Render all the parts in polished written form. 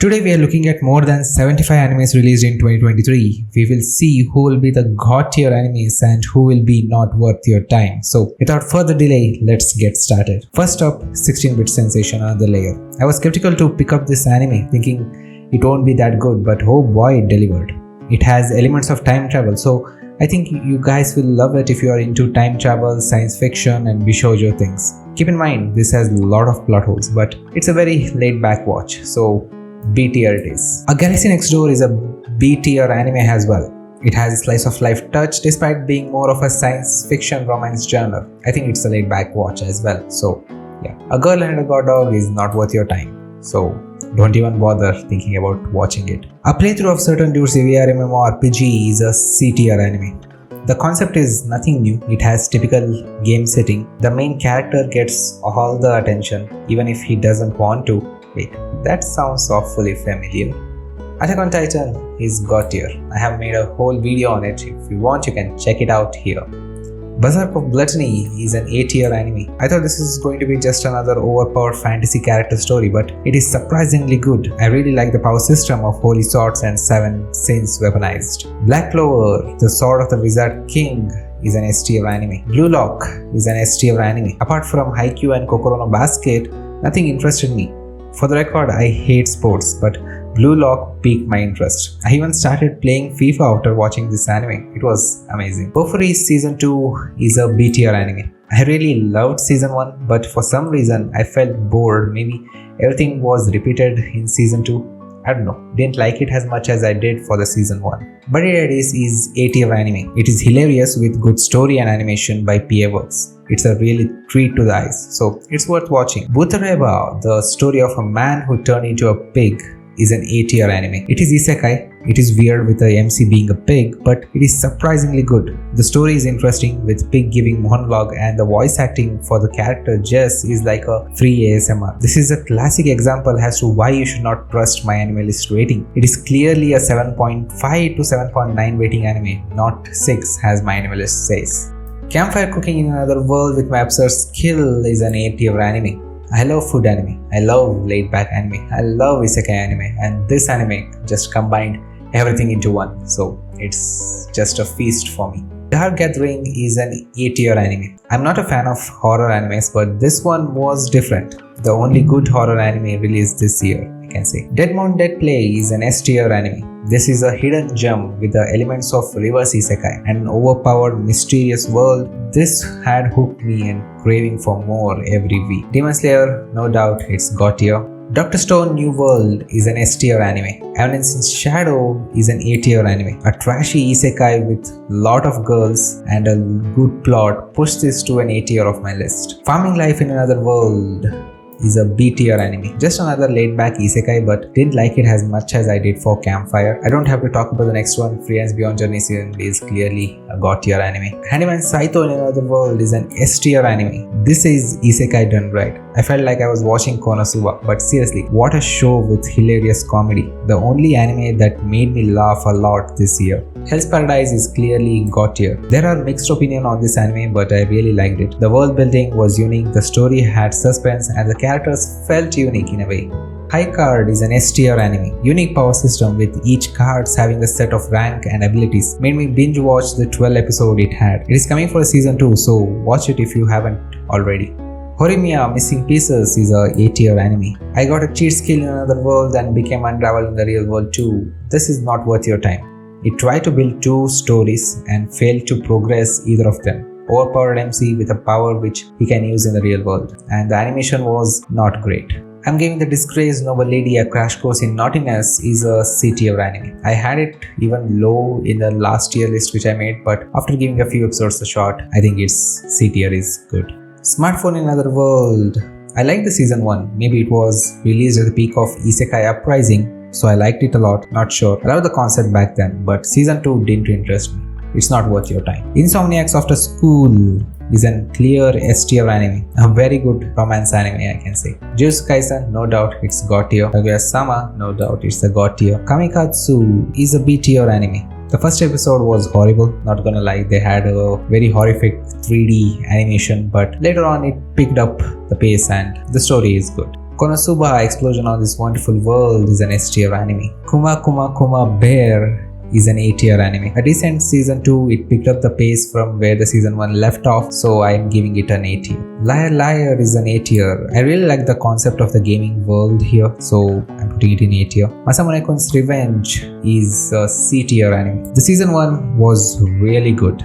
Today we are looking at more than 75 animes released in 2023. We will see who will be the god tier animes and who will be not worth your time. So without further delay, let's get started. First up, 16-bit sensation Another Layer. I was skeptical to pick up this anime thinking it won't be that good, but oh boy, it delivered. It has elements of time travel, so I think you guys will love it if you are into time travel, science fiction and bishoujo things. Keep in mind, this has a lot of plot holes, but it's a very laid back watch, so B tier it is. A Galaxy Next Door is a B tier anime as well. It has a slice of life touch despite being more of a science fiction romance genre. I think it's a laid back watch as well, so yeah. A Girl and a God Dog is not worth your time, so don't even bother thinking about watching it. A playthrough of Certain Dudes VR MMORPG is a C tier anime. The concept is nothing new, it has typical game setting. The main character gets all the attention even if he doesn't want to. Wait, that sounds awfully familiar. Attack on Titan is God tier. I have made a whole video on it. If you want, you can check it out here. Berserk of Gluttony is an A tier anime. I thought this is going to be just another overpowered fantasy character story, but it is surprisingly good. I really like the power system of holy swords and 7 sins weaponized. Black Clover, the Sword of the Wizard King, is an S tier anime. Bluelock is an S tier anime. Apart from Haikyuu and Kokoro no Basket, nothing interested me. For the record, I hate sports, but Bluelock piqued my interest. I even started playing FIFA after watching this anime. It was amazing. BOFURI Season 2 is a B tier anime. I really loved Season 1, but for some reason I felt bored. Maybe everything was repeated in Season 2. I don't know. Didn't like it as much as I did for the Season 1. Daddies is A tier anime. It is hilarious with good story and animation by PA Works. It's a really treat to the eyes, so it's worth watching. Butareba, the story of a man who turned into a pig, is an A tier anime. It is isekai. It is weird with the MC being a pig, but it is surprisingly good. The story is interesting with pig giving monologue, and the voice acting for the character Jess is like a free ASMR. This is a classic example as to why you should not trust my anime list rating. It is clearly a 7.5 to 7.9 rating anime, not 6 as my anime list says. Campfire Cooking in Another World with My Absurd Skill is an A tier anime. I love food anime, I love laid back anime, I love isekai anime, and this anime just combined everything into one, so it's just a feast for me. Dark Gathering is an A tier anime. I'm not a fan of horror animes, but this one was different. The only good horror anime released this year, I can say. Dead Mount Dead Play is an S tier anime. This is a hidden gem with the elements of reverse isekai and an overpowered mysterious world. This had hooked me and craving for more every week. Demon Slayer, no doubt it's God tier. Dr. Stone New World is an S tier anime. Eminence in Shadow is an A tier anime. A trashy isekai with lot of girls and a good plot pushed this to an A tier of my list. Farming Life in Another World is a B tier anime. Just another laid back isekai, but didn't like it as much as I did for Campfire. I don't have to talk about the next one. Frieren's Beyond Journey Season is clearly a God tier anime. Handyman Saitou in Another World is an S tier anime. This is isekai done right. I felt like I was watching Konosuba, but seriously, what a show with hilarious comedy. The only anime that made me laugh a lot this year. Hell's Paradise is clearly God tier. There are mixed opinions on this anime, but I really liked it. The world building was unique, the story had suspense, and the characters felt unique in a way. High Card is an S tier anime. Unique power system with each cards having a set of rank and abilities. Made me binge watch the 12 episode it had. It is coming for a season 2, so watch it if you haven't already. Horimiya Missing Pieces is a A tier anime. I got a cheat skill in Another World and became Unrivaled in the real world too. This is not worth your time. It tried to build 2 stories and failed to progress either of them. Overpowered MC with a power which he can use in the real world, and the animation was not great. I'm giving The Disgraced Noble Lady a crash course in Naughtiness is a C tier anime. I had it even low in the last year list which I made, but after giving a few episodes a shot, I think its C tier is good. Smartphone in Another World. I liked the season 1. Maybe it was released at the peak of Isekai Uprising, so I liked it a lot, not sure. I loved the concept back then, but season 2 didn't interest me. It's not worth your time. Insomniacs After School is a clear S tier anime. A very good romance anime, I can say. JUJUTSU Kaisen, no doubt it's God tier. Kaguya-sama, no doubt it's a God tier. Kamikatsu is a B tier anime. The first episode was horrible, not gonna lie. They had a very horrific 3D animation, but later on it picked up the pace and the story is good. Konosuba Explosion on This Wonderful World is an S tier anime. Kuma Kuma Kuma Bear is an A tier anime. A decent season 2, it picked up the pace from where the season 1 left off, so I am giving it an A tier. Liar Liar is an A tier. I really like the concept of the gaming world here, so I'm putting it in A tier. Masamune-kun's Revenge is a C tier anime. The season 1 was really good.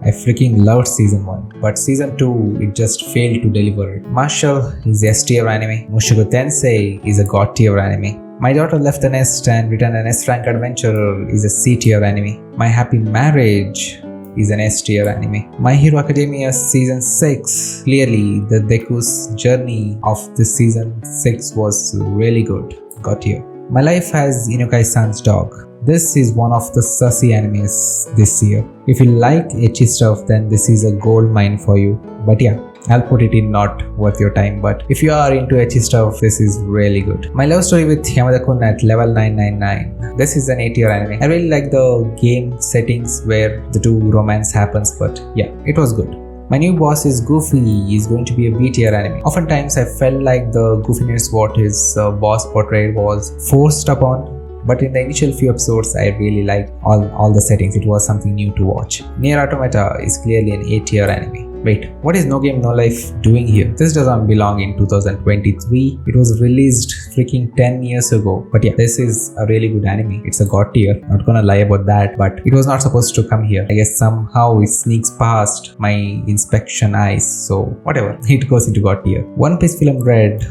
I freaking loved season 1, but season 2 it just failed to deliver it. Marshall is S tier anime. Mushoku Tensei is a God tier anime. My Daughter Left the Nest and Returned an S-Rank Adventurer is a C tier anime. My Happy Marriage is an S tier anime. My Hero Academia season 6. Clearly, the Deku's journey of this season 6 was really good. God tier. My Life as Inukai-san Dog. This is one of the sussy animes this year. If you like ecchi stuff, then this is a gold mine for you. But yeah, I'll put it in not worth your time, but if you are into ecchi stuff, this is really good. My Love Story with Yamada-kun at level 999. This is an A tier anime. I really like the game settings where the two romance happens, but yeah, it was good. My New Boss is Goofy is going to be a B tier anime. Oftentimes I felt like the goofiness what his boss portrayed was forced upon, but in the initial few episodes I really liked all the settings. It was something new to watch. Nier Automata is clearly an A tier anime. Wait, what is No Game No Life doing here? This doesn't belong in 2023. It was released freaking 10 years ago. But yeah, this is a really good anime. It's a God tier. Not gonna lie about that, but it was not supposed to come here. I guess somehow it sneaks past my inspection eyes. So whatever, it goes into God tier. One Piece Film Red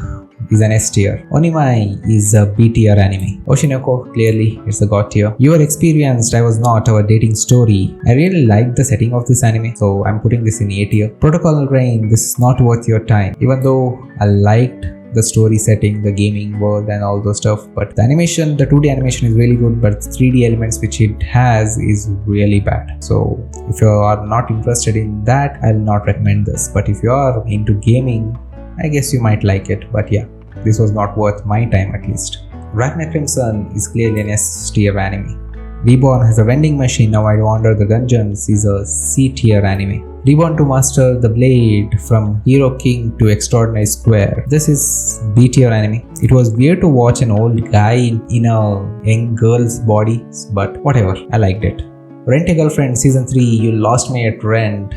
is an S tier. Onimai is a B tier anime. Oshinoko, clearly it's a God tier. You Are Experienced, I Was Not, Our Dating Story. I really like the setting of this anime, so I'm putting this in A tier. Protocol Rain, this is not worth your time. Even though I liked the story setting, the gaming world and all those stuff, but the animation, the 2D animation is really good, but the 3D elements which it has is really bad. So if you are not interested in that, I'll not recommend this. But if you are into gaming, I guess you might like it, but yeah, this was not worth my time at least. Ragna Crimson is clearly an S tier anime. Reborn has a vending machine, Now I Wander the Dungeons is a C tier anime. Reborn to Master the Blade from Hero King to Extraordinary Square. This is B tier anime. It was weird to watch an old guy in a young girl's body, but whatever, I liked it. Rent a Girlfriend Season 3, You Lost Me at Rent.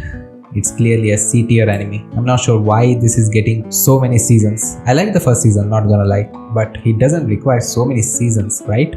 It's clearly a C tier anime. I'm not sure why this is getting so many seasons. I like the first season, not gonna lie, but it doesn't require so many seasons, right?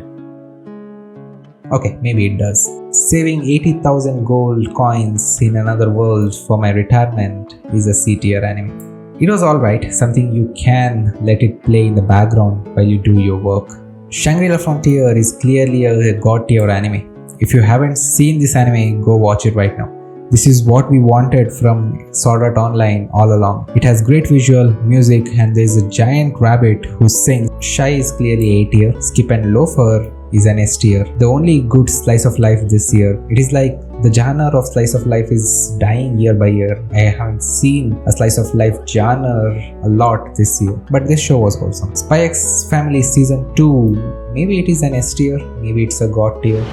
Okay, maybe it does. Saving 80,000 gold coins in another world for my retirement is a C tier anime. It was alright, something you can let it play in the background while you do your work. Shangri-La Frontier is clearly a God tier anime. If you haven't seen this anime, go watch it right now. This is what we wanted from Sword Art Online all along. It has great visual, music, and there's a giant rabbit who sings. Shy is clearly A tier. Skip and Loafer is an S tier. The only good slice of life this year. It is like the genre of slice of life is dying year by year. I haven't seen a slice of life genre a lot this year, but this show was awesome. Spy X Family Season 2. Maybe it is an S tier, maybe it's a God tier.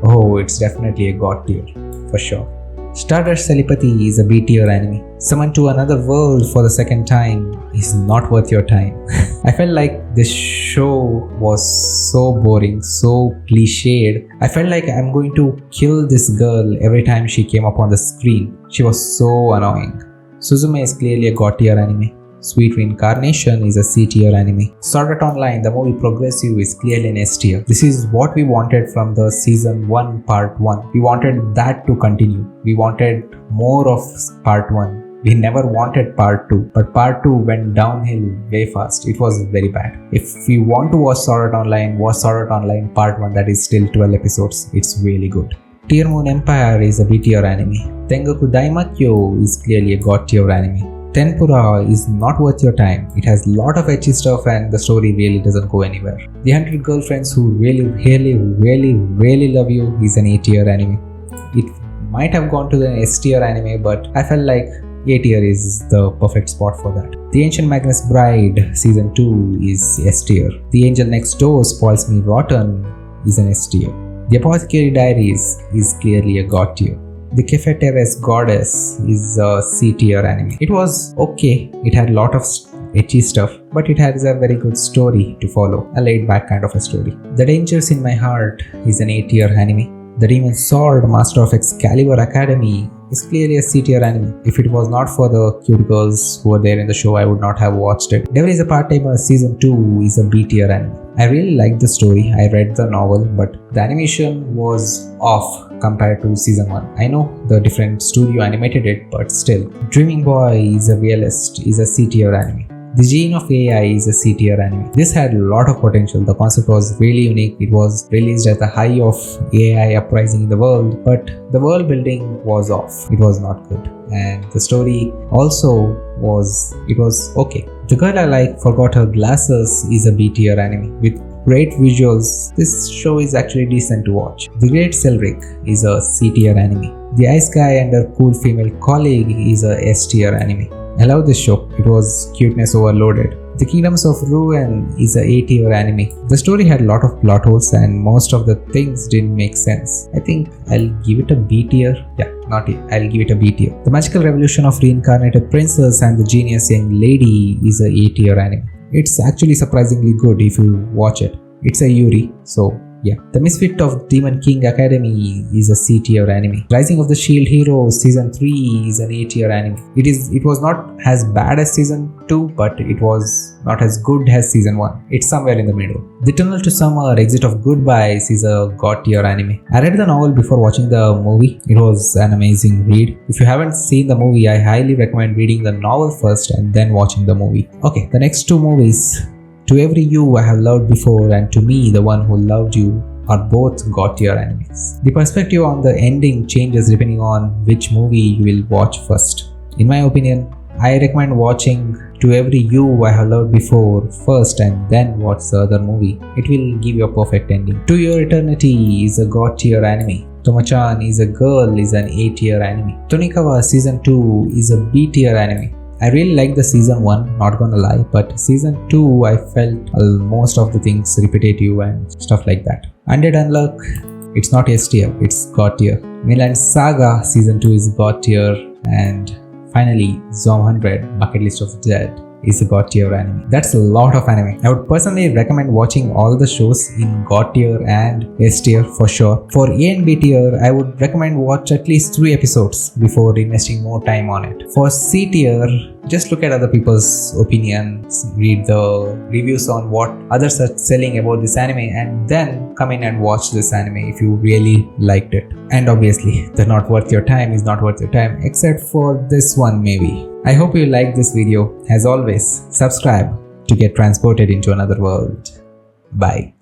Oh, it's definitely a God tier, for sure. Stardust Telepathy is a B tier anime. Summon to Another World for the second time is not worth your time. I felt like this show was so boring, so cliched. I felt like I'm going to kill this girl every time she came up on the screen. She was so annoying. Suzume is clearly a God tier anime. Sweet Reincarnation is a C tier anime. Sword Art Online, the movie Progressive, is clearly an S tier. This is what we wanted from the season 1 part 1. We wanted that to continue. We wanted more of part 1. We never wanted part 2, but part 2 went downhill way fast. It was very bad. If you want to watch Sword Art Online, watch Sword Art Online part 1, that is still 12 episodes. It's really good. Tearmoon Empire is a B tier anime. Tengoku Daimakyo is clearly a God tier anime. Tempura is not worth your time. It has a lot of ecchi stuff and the story really doesn't go anywhere. The 100 Girlfriends Who Really Love You is an A tier anime. It might have gone to the S tier anime, but I felt like A tier is the perfect spot for that. The Ancient Magnus Bride Season 2 is S tier. The Angel Next Door Spoils Me Rotten is an S tier. The Apothecary Diaries is clearly a God tier. The Cafe Terrace Goddess is a C tier anime. It was okay, it had a lot of etchy stuff, but it has a very good story to follow, a laid back kind of a story. The Dangers in My Heart is an A tier anime. The Demon Sword Master of Excalibur Academy is clearly a C tier anime. If it was not for the cute girls who were there in the show, I would not have watched it. Devil is a Part-Timer Season 2 is a B tier anime. I really liked the story, I read the novel, but the animation was off compared to Season 1. I know the different studio animated it, but still. Dreaming Boy is a Realist is a C tier anime. The Gene of AI is a C tier anime. This had a lot of potential. The concept was really unique. It was released at the high of AI uprising in the world, but the world building was off. It was not good. And the story also was okay. The Girl I Like Forgot Her Glasses is a B tier anime. With great visuals, this show is actually decent to watch. The Great Cleric is a C tier anime. The Ice Guy and Her Cool Female Colleague is a S tier anime. I love this show, it was cuteness overloaded. The Kingdoms of Ruin is a A tier anime. The story had a lot of plot holes and most of the things didn't make sense. I think I'll give it a B tier. Yeah, not A, I'll give it a B tier. The Magical Revolution of Reincarnated Princess and the Genius Young Lady is a A tier anime. It's actually surprisingly good if you watch it. It's a Yuri, so yeah. The Misfit of Demon King Academy is a C tier anime. Rising of the Shield Hero Season 3 is an A tier anime. It was not as bad as Season 2, but it was not as good as Season 1. It's somewhere in the middle. The Tunnel to Summer Exit of Goodbyes is a God tier anime. I read the novel before watching the movie. It was an amazing read. If you haven't seen the movie, I highly recommend reading the novel first and then watching the movie. Okay, the next two movies. To Every You I Have Loved Before and To Me The One Who Loved You are both God tier animes. The perspective on the ending changes depending on which movie you will watch first. In my opinion, I recommend watching To Every You I Have Loved Before first and then watch the other movie. It will give you a perfect ending. To Your Eternity is a God tier anime. Tomo-chan Is a Girl is an A tier anime. Tonikawa Season 2 is a B tier anime. I really liked the Season 1, not gonna lie, but Season 2 I felt most of the things repetitive and stuff like that. Undead Unluck, it's not S tier, it's God tier. Vinland Saga Season 2 is God tier, and finally Zom 100 Bucket List of the Dead is a God tier anime. That's a lot of anime. I would personally recommend watching all the shows in God tier and S tier for sure. For A and B tier, I would recommend watch at least 3 episodes before investing more time on it. For C tier, just look at other people's opinions, read the reviews on what others are selling about this anime, and then come in and watch this anime if you really liked it. And obviously, the not worth your time is not worth your time, except for this one maybe. I hope you liked this video. As always, subscribe to get transported into another world. Bye.